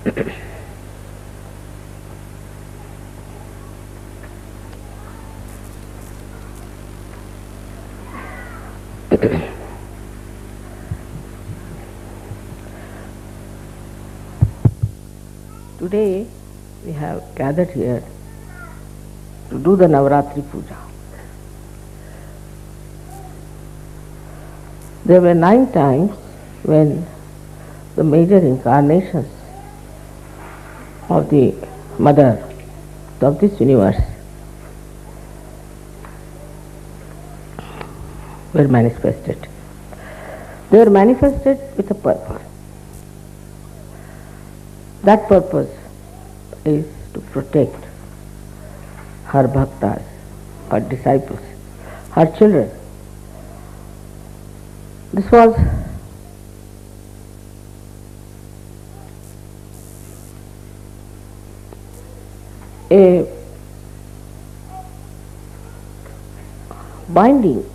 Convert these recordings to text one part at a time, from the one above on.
Today we have gathered here to do the Navaratri Puja. There were 9 times when the major incarnations of the Mother of this universe were manifested. They were manifested with a purpose. That purpose is to protect her bhaktas, her disciples, her children. This was a binding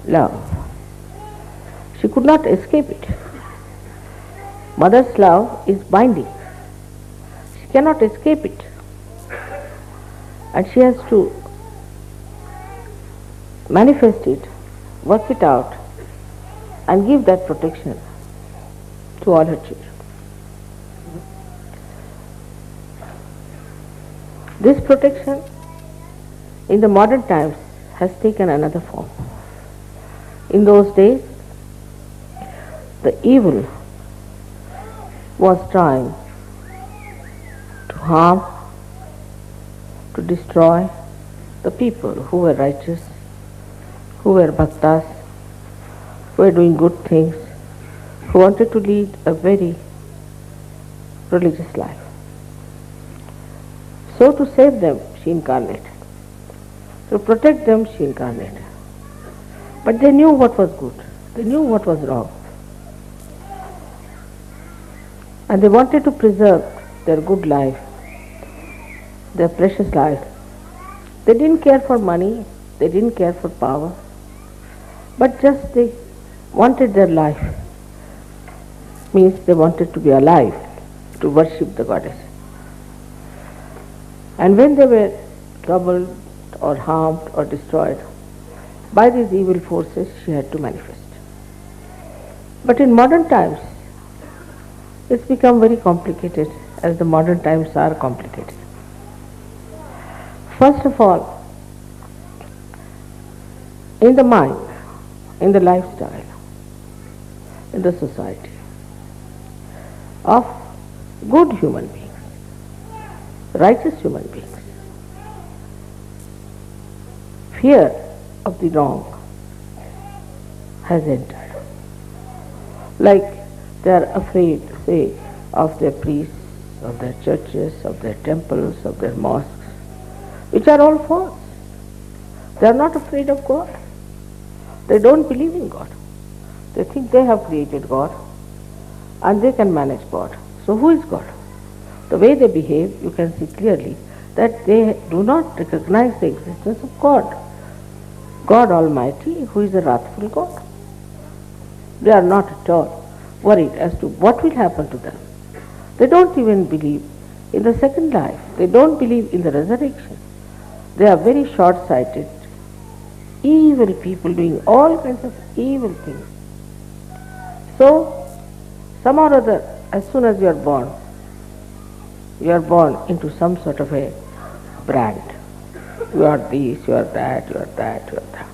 love. She could not escape it. Mother's love is binding. She cannot escape it. And she has to manifest it, work it out, and give that protection to all her children. This protection in the modern times has taken another form. In those days, the evil was trying to harm, to destroy the people who were righteous, who were bhaktas, who were doing good things, who wanted to lead a very religious life. So to save them, she incarnated. To protect them, she incarnated. But they knew what was good. They knew what was wrong. And they wanted to preserve their good life, their precious life. They didn't care for money, they didn't care for power, but just they wanted their life. Means they wanted to be alive, to worship the goddess. And when they were troubled or harmed or destroyed by these evil forces, she had to manifest. But in modern times, it's become very complicated, as the modern times are complicated. First of all, in the mind, in the lifestyle, in the society of good human beings, righteous human beings, fear of the wrong has entered. Like they are afraid, say, of their priests, of their churches, of their temples, of their mosques, which are all false. They are not afraid of God. They don't believe in God. They think they have created God and they can manage God. So who is God? The way they behave, you can see clearly that they do not recognize the existence of God. God Almighty, who is a wrathful God. They are not at all worried as to what will happen to them. They don't even believe in the second life. They don't believe in the resurrection. They are very short-sighted, evil people doing all kinds of evil things. So, somehow or other, as soon as you are born into some sort of a brand. You are this, you are that, you are that, you are that.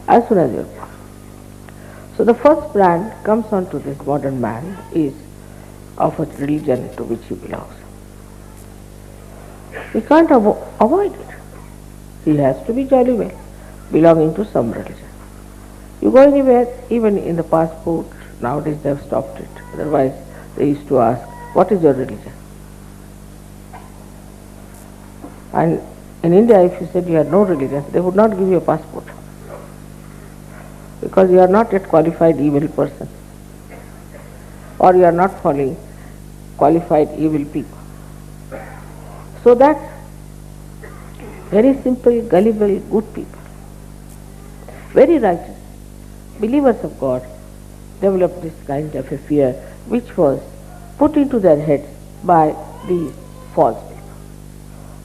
As soon as you are born. So the first brand comes onto this modern man is of a religion to which he belongs. He can't avoid it. He has to be jolly well belonging to some religion. You go anywhere, even in the passport, nowadays they have stopped it. Otherwise they used to ask, what is your religion? And in India, if you said you had no religion, they would not give you a passport. Because you are not yet qualified evil person. Or you are not following qualified evil people. So that very simple, gullible, good people, very righteous, believers of God, developed this kind of a fear which was put into their heads by these false people.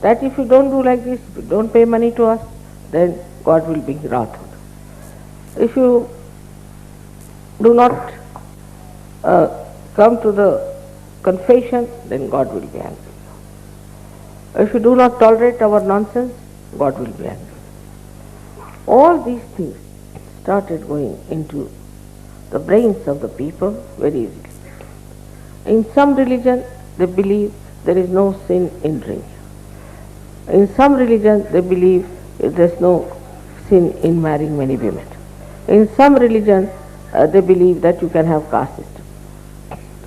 That if you don't do like this, if you don't pay money to us, then God will be wrathful. If you do not come to the confession, then God will be angry. If you do not tolerate our nonsense, God will be angry. All these things started going into the brains of the people very easily. In some religion, they believe there is no sin in drink. In some religion, they believe there is no sin in marrying many women. In some religion, they believe that you can have caste system.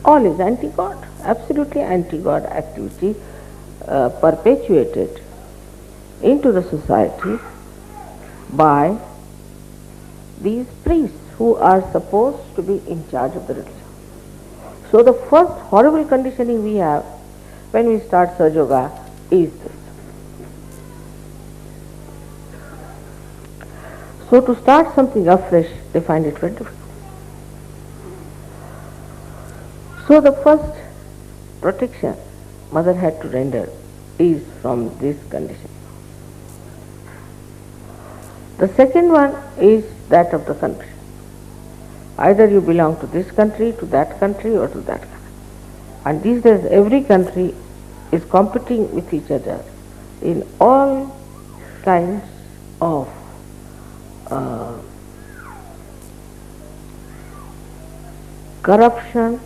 All is anti-God, absolutely anti-God activity perpetuated into the society by these priests who are supposed to be in charge of the religion. So the first horrible conditioning we have when we start Sahaja Yoga is this. So to start something afresh, they find it very difficult. So the first protection mother had to render is from this condition. The second one is that of the country. Either you belong to this country, to that country, or to that country. And these days every country is competing with each other in all kinds of corruption,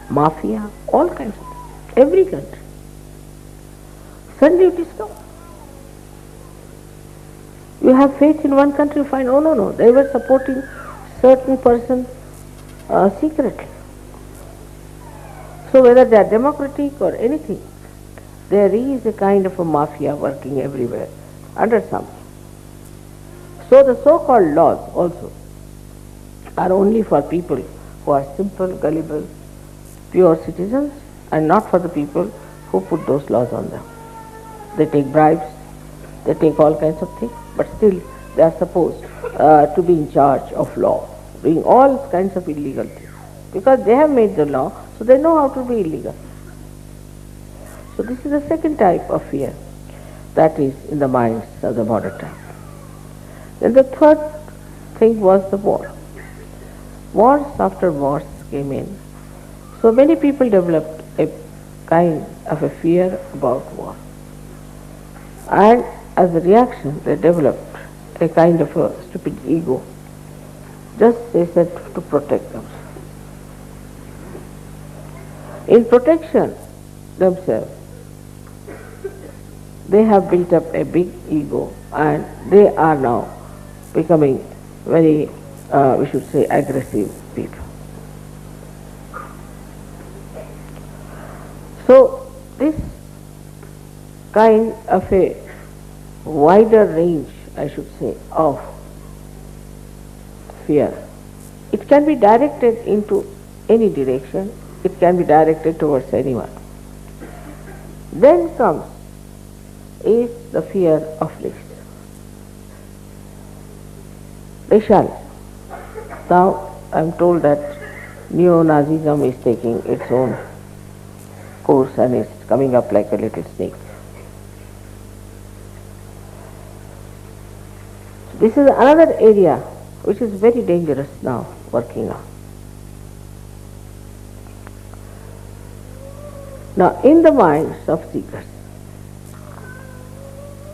mafia, all kinds of things. Every country. Suddenly you discover. You have faith in one country, you find, oh no, they were supporting certain person secretly. So whether they are democratic or anything, there is a kind of a mafia working everywhere under something. So the so-called laws also are only for people who are simple, gullible, pure citizens, and not for the people who put those laws on them. They take bribes, they take all kinds of things, but still they are supposed to be in charge of law, doing all kinds of illegal things. Because they have made the law, so they know how to be illegal. So this is the second type of fear that is in the minds of the modern time. Then the third thing was the war. Wars after wars came in. So many people developed a kind of a fear about war. And as a reaction, they developed a kind of a stupid ego, just they said to protect themselves. In protection themselves, they have built up a big ego and they are now becoming very, we should say, aggressive people. So this kind of a wider range, I should say, of fear, it can be directed into any direction, it can be directed towards anyone. Then comes is the fear of least. Racialism. Now I am told that neo-Nazism is taking its own course and is coming up like a little snake. This is another area which is very dangerous now working on. Now in the minds of seekers,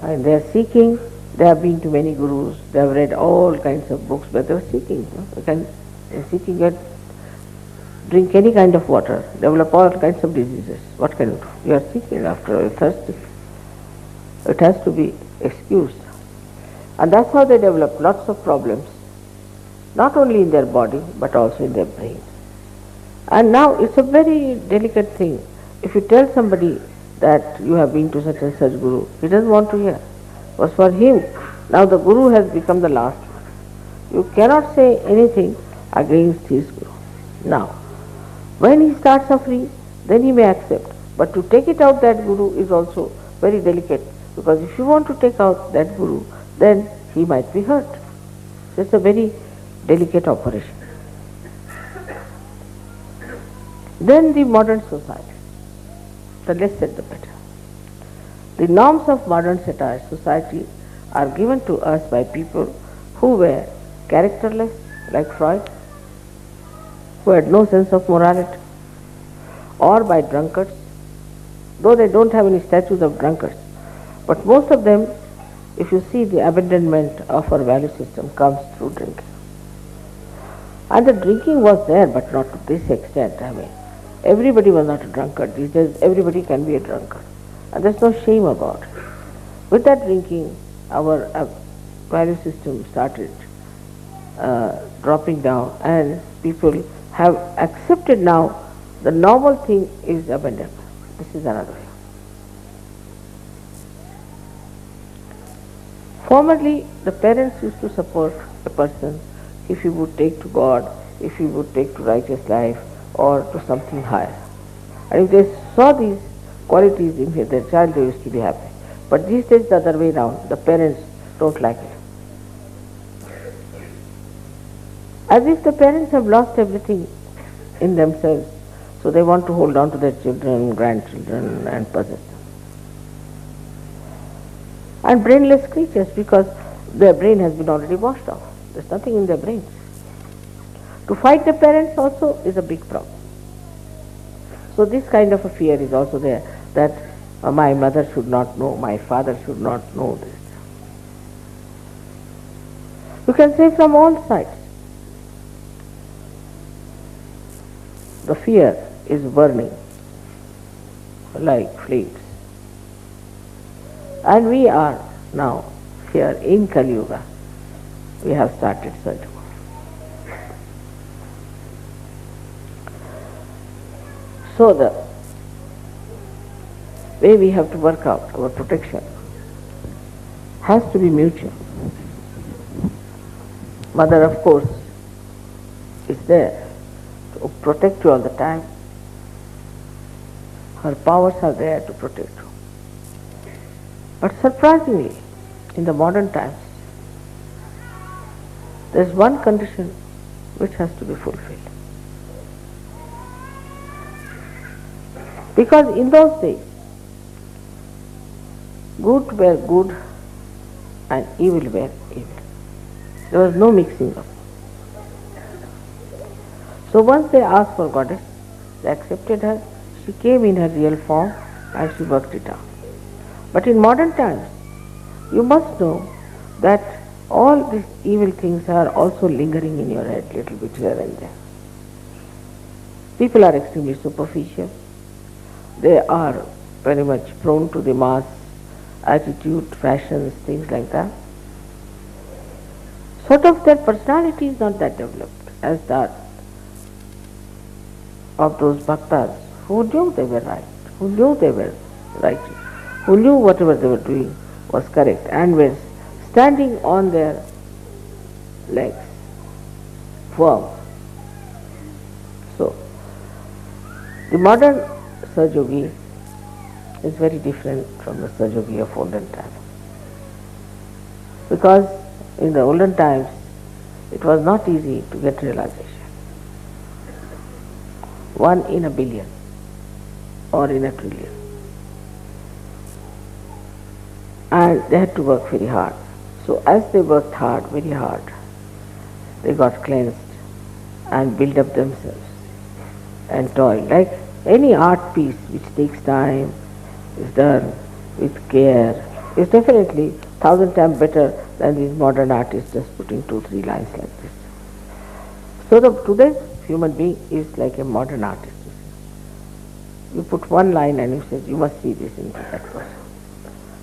and they are seeking, they have been to many gurus, they have read all kinds of books, but they are seeking. They are seeking it, drink any kind of water, develop all kinds of diseases. What can you do? You are seeking after all, you are thirsty. It has to be excused. And that's how they develop lots of problems, not only in their body, but also in their brain. And now it's a very delicate thing. If you tell somebody that you have been to such and such guru, he doesn't want to hear. Because for him, now the guru has become the last one. You cannot say anything against his guru. Now, when he starts suffering, then he may accept. But to take it out that guru is also very delicate, because if you want to take out that guru, then he might be hurt. So it's a very delicate operation. Then the modern society, the less said the better. The norms of modern society are given to us by people who were characterless, like Freud, who had no sense of morality, or by drunkards, though they don't have any statues of drunkards. But most of them, if you see the abandonment of our value system, comes through drinking. And the drinking was there, but not to this extent. I mean, everybody was not a drunkard. These days, everybody can be a drunkard. And there's no shame about it. With that drinking, our value system started dropping down, and people have accepted now the normal thing is abandonment. This is another way. Formerly, the parents used to support a person if he would take to God, if he would take to righteous life, or to something higher. And if they saw these qualities in their child, they used to be happy. But these days, the other way around, the parents don't like it. As if the parents have lost everything in themselves, so they want to hold on to their children, grandchildren, and possess them. And brainless creatures, because their brain has been already washed off. There's nothing in their brains. To fight the parents also is a big problem. So this kind of a fear is also there, that my mother should not know, my father should not know this. You can say from all sides, the fear is burning like flames. And we are now here in Kali Yuga. We have started Sahaja Yoga. So the way we have to work out our protection has to be mutual. Mother, of course, is there to protect you all the time. Her powers are there to protect you. But surprisingly, in the modern times, there is one condition which has to be fulfilled. Because in those days, good were good and evil were evil. There was no mixing up. So once they asked for goddess, they accepted her, she came in her real form and she worked it out. But in modern times, you must know that all these evil things are also lingering in your head little bit here and there. People are extremely superficial. They are very much prone to the mass attitude, fashions, things like that. Sort of their personality is not that developed as that of those bhaktas who knew they were right, who knew they were righteous, who knew whatever they were doing was correct and were standing on their legs firm. So, the modern Sahaja Yogi is very different from the Sahaja Yogi of olden times. Because in the olden times, it was not easy to get realization. 1 in a billion or in a trillion. And they had to work very hard. So as they worked hard, very hard, they got cleansed and built up themselves and toiled. Like any art piece which takes time, is done with care, is definitely 1,000 times better than these modern artists just putting 2-3 lines like this. So today's human being is like a modern artist. You put one line and you say, you must see this in that person.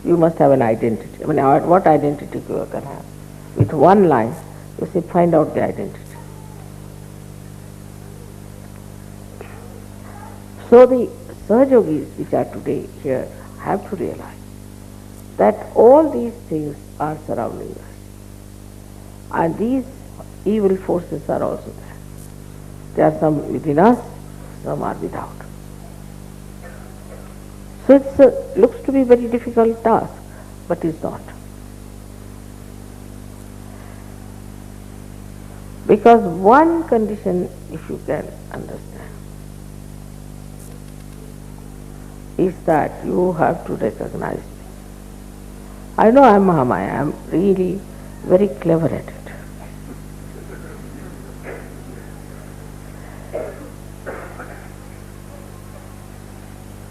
You must have an identity. I mean, what identity you can have? With one line, you say, find out the identity. So the Sahaja Yogis which are today here have to realize that all these things are surrounding us. And these evil forces are also there. There are some within us, some are without. So it looks to be a very difficult task, but it's not. Because one condition, if you can understand, is that you have to recognize me. I know I'm Mahamaya, I'm really very clever at it.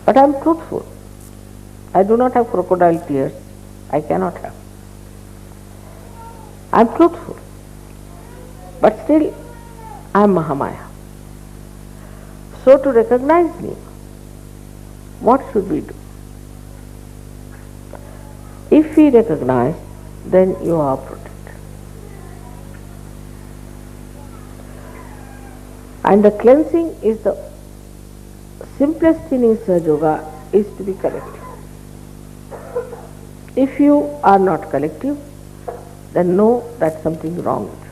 But I'm truthful. I do not have crocodile tears. I cannot have. I'm truthful. But still, I'm Mahamaya. So to recognize me, what should we do? If we recognize, then you are protected. And the cleansing is the simplest thing in Sahaja Yoga, is to be collective. If you are not collective, then know that something is wrong with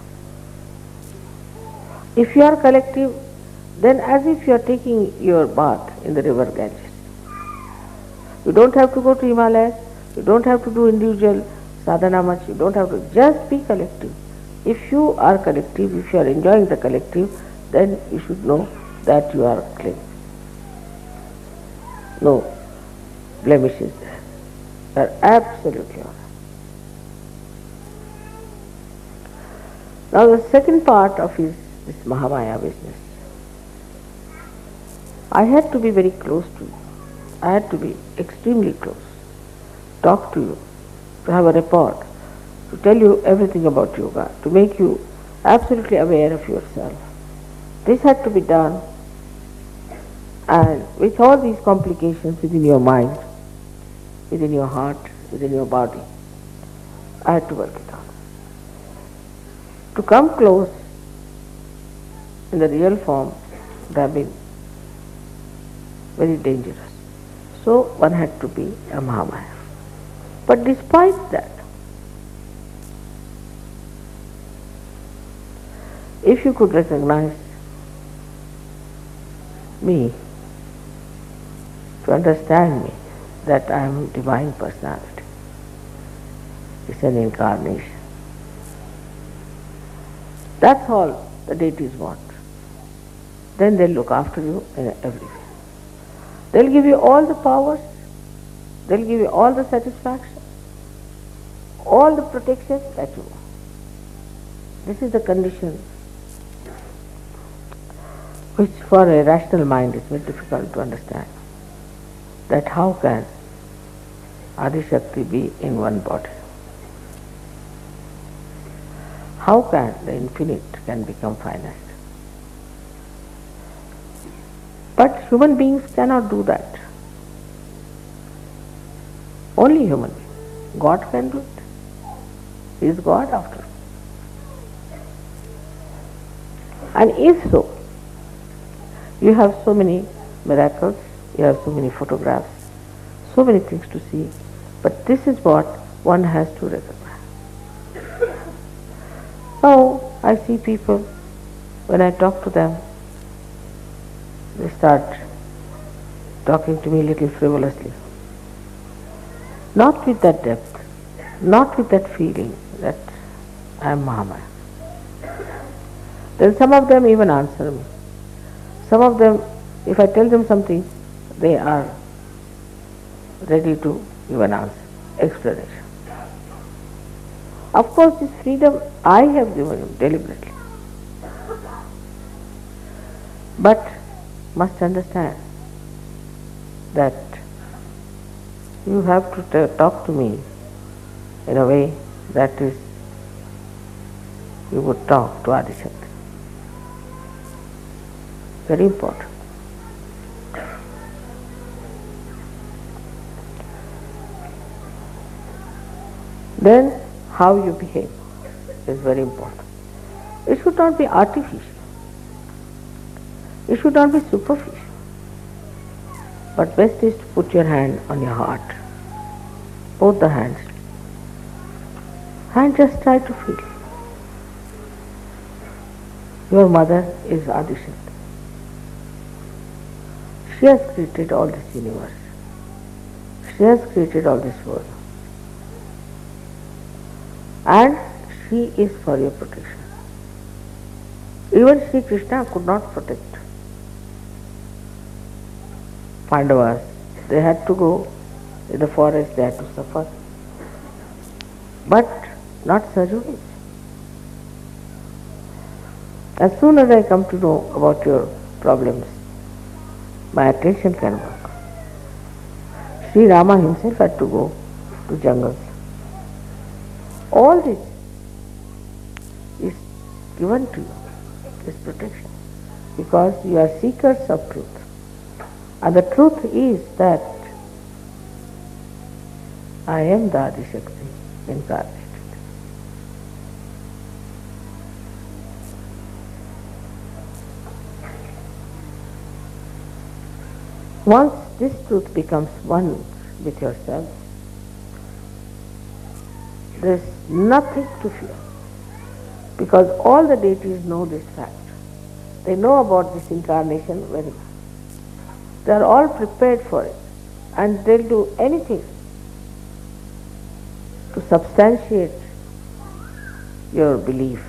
you. If you are collective, then as if you are taking your bath in the river Ganges. You don't have to go to Himalayas, you don't have to do individual sadhana much, you don't have to, just be collective. If you are collective, if you are enjoying the collective, then you should know that you are clean. No blemishes there. You are absolutely all right. Now the second part of this Mahamaya business. I had to be very close to you. I had to be extremely close. Talk to you, to have a report, to tell you everything about yoga, to make you absolutely aware of yourself. This had to be done, and with all these complications within your mind, within your heart, within your body, I had to work it out. To come close in the real form would have been very dangerous. So one had to be a Mahamaya. But despite that, if you could recognize me, to understand me, that I am Divine Personality, it's an incarnation. That's all the deities want. Then they'll look after you in every way. They'll give you all the powers, they'll give you all the satisfaction, all the protection that you want. This is the condition which for a rational mind is very difficult to understand. That how can Adi Shakti be in one body? How can the infinite can become finite? But human beings cannot do that. Only human beings. God can do it. He is God after all. And if so, you have so many miracles, you have so many photographs, so many things to see, but this is what one has to recognize. Now, I see people, when I talk to them, they start talking to me a little frivolously. Not with that depth, not with that feeling that I am Mahamaya. Then some of them even answer me. Some of them, if I tell them something, they are ready to give an answer, explanation. Of course, this freedom I have given you deliberately. But must understand that you have to talk to me in a way that is, you would talk to Adi Shakti. Very important. Then how you behave is very important. It should not be artificial. It should not be superficial. But best is to put your hand on your heart. Both the hands. And just try to feel. Your mother is Adi Shakti. She has created all this universe. She has created all this world. And she is for your protection. Even Sri Krishna could not protect Pandavas, They had to go in the forest, they had to suffer. But not such ways. As soon as I come to know about your problems, my attention can work. Sri Rama himself had to go to jungles. All this is given to you, this protection, because you are seekers of truth. And the truth is that I am the Adishakti incarnated. Once this truth becomes one with yourself, there is nothing to fear, because all the deities know this fact. They know about this incarnation very well. They are all prepared for it, and they will do anything to substantiate your belief.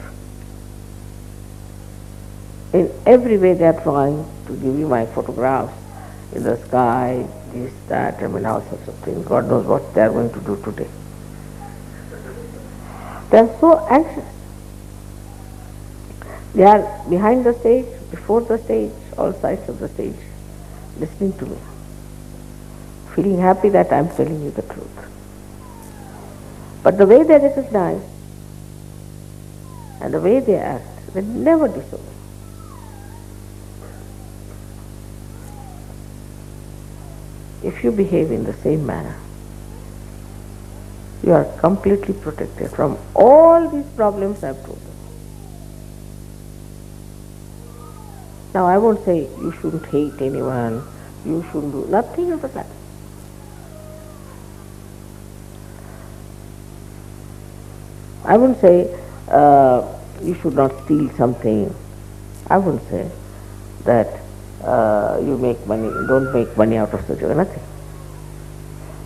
In every way they are trying to give you my photographs in the sky, this, that, all sorts of things. God knows what they are going to do today. They are so anxious. They are behind the stage, before the stage, all sides of the stage, listening to me, feeling happy that I am telling you the truth. But the way they recognize and the way they act, they never disobey. If you behave in the same manner, you are completely protected from all these problems I have told you. Now I won't say you shouldn't hate anyone, you shouldn't do nothing of the kind. I wouldn't say you should not steal something. I wouldn't say that you make money, don't make money out of such a nothing.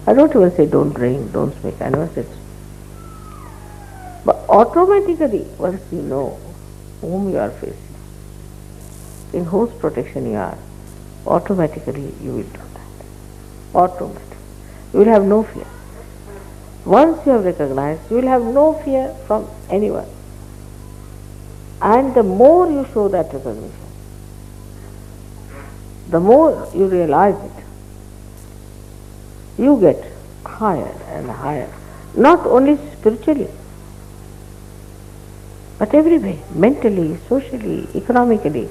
I don't even say don't drink, don't smoke, I never said so. But automatically, once you know whom you are facing, in whose protection you are, automatically you will do that. Automatically. You will have no fear. Once you have recognized, you will have no fear from anyone. And the more you show that recognition, the more you realize it, you get higher and higher, not only spiritually, but every way, mentally, socially, economically,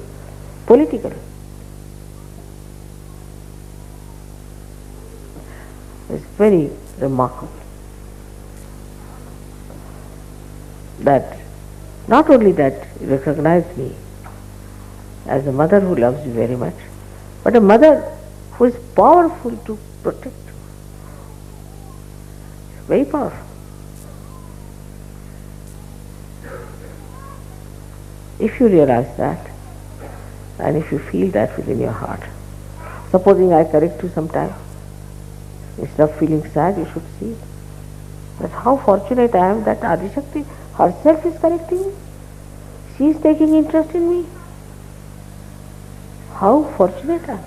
politically. It's very remarkable that not only that you recognize me as a mother who loves you very much, but a mother who is powerful to protect you. Very powerful. If you realize that, and if you feel that within your heart, supposing I correct you sometime, instead of feeling sad, you should see that how fortunate I am that Adishakti herself is correcting me. She is taking interest in me. How fortunate I am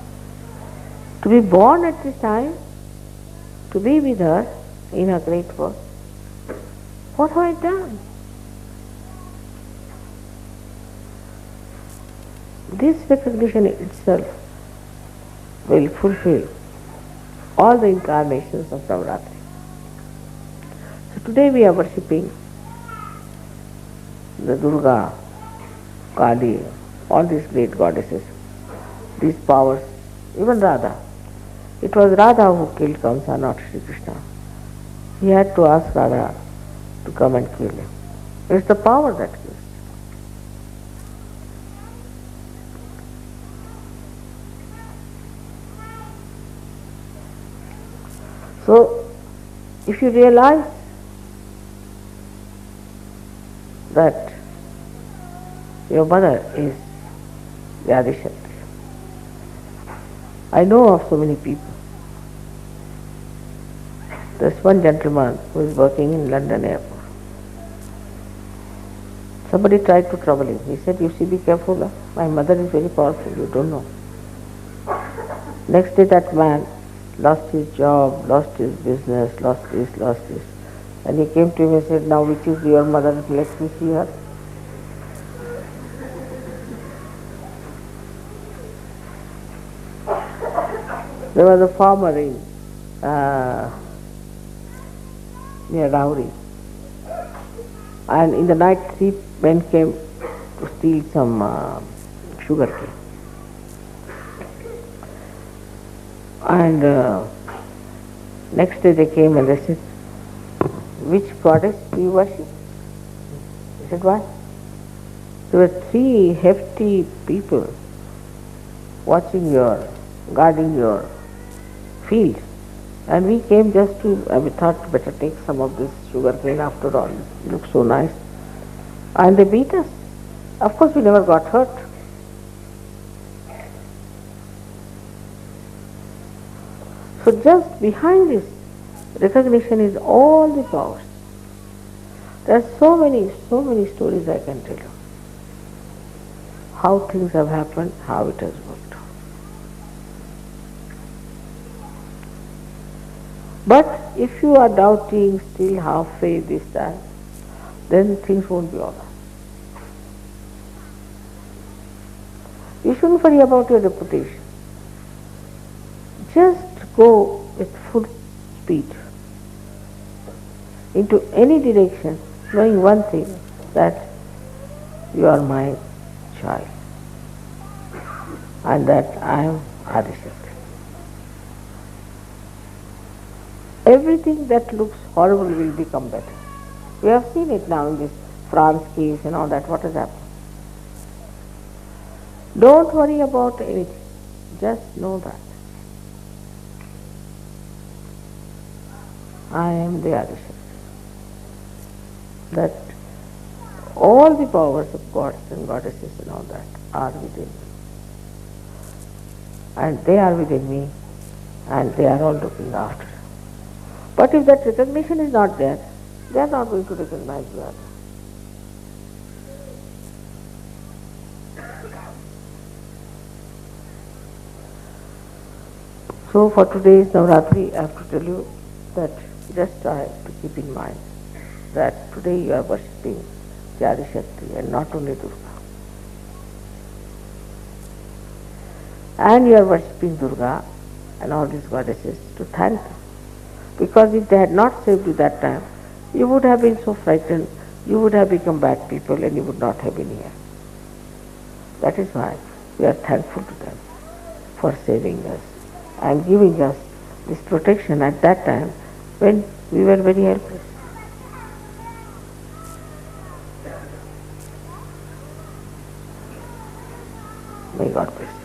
to be born at this time, to be with her in her great work. What have I done? This recognition itself will fulfill all the incarnations of Navaratri. So today we are worshipping the Durga, Kali, all these great goddesses, these powers, even Radha. It was Radha who killed Kamsa, not Sri Krishna. He had to ask Radha to come and kill him. It's the power that kills. So, if you realize that your mother is the Adishakti, I know of so many people. There's one gentleman who is working in London airport. Somebody tried to trouble him. He said, you see, be careful, my mother is very powerful, you don't know. Next day that man lost his job, lost his business, lost this, lost this. And he came to me and said, now which is your mother? Let me see her. There was a farmer in near Rauri. And in the night 3 men came to steal some sugar cane. And next day they came and they said, which goddess do you worship? I said, what? There were 3 hefty people watching guarding your field. And we came just to, we thought better take some of this sugar cane after all. It looks so nice. And they beat us. Of course we never got hurt. So just behind this recognition is all the powers. There are so many stories I can tell you. How things have happened, how it has worked. But if you are doubting, still half faith this time, then things won't be all right. You shouldn't worry about your reputation. Just go with full speed into any direction, knowing one thing, that you are my child and that I am Adishakti. Everything that looks horrible will become better. We have seen it now in this France case and all that. What has happened? Don't worry about anything. Just know that I am the Adishakti. That all the powers of gods and goddesses and all that are within me. And they are within me and they are all looking after. But if that recognition is not there, they are not going to recognize you. So for today's Navaratri, I have to tell you that just try to keep in mind that today you are worshipping the Adishakti and not only Durga. And you are worshipping Durga and all these goddesses to thank them. Because if they had not saved you that time, you would have been so frightened, you would have become bad people and you would not have been here. That is why we are thankful to them for saving us and giving us this protection at that time when we were very helpless. May God bless.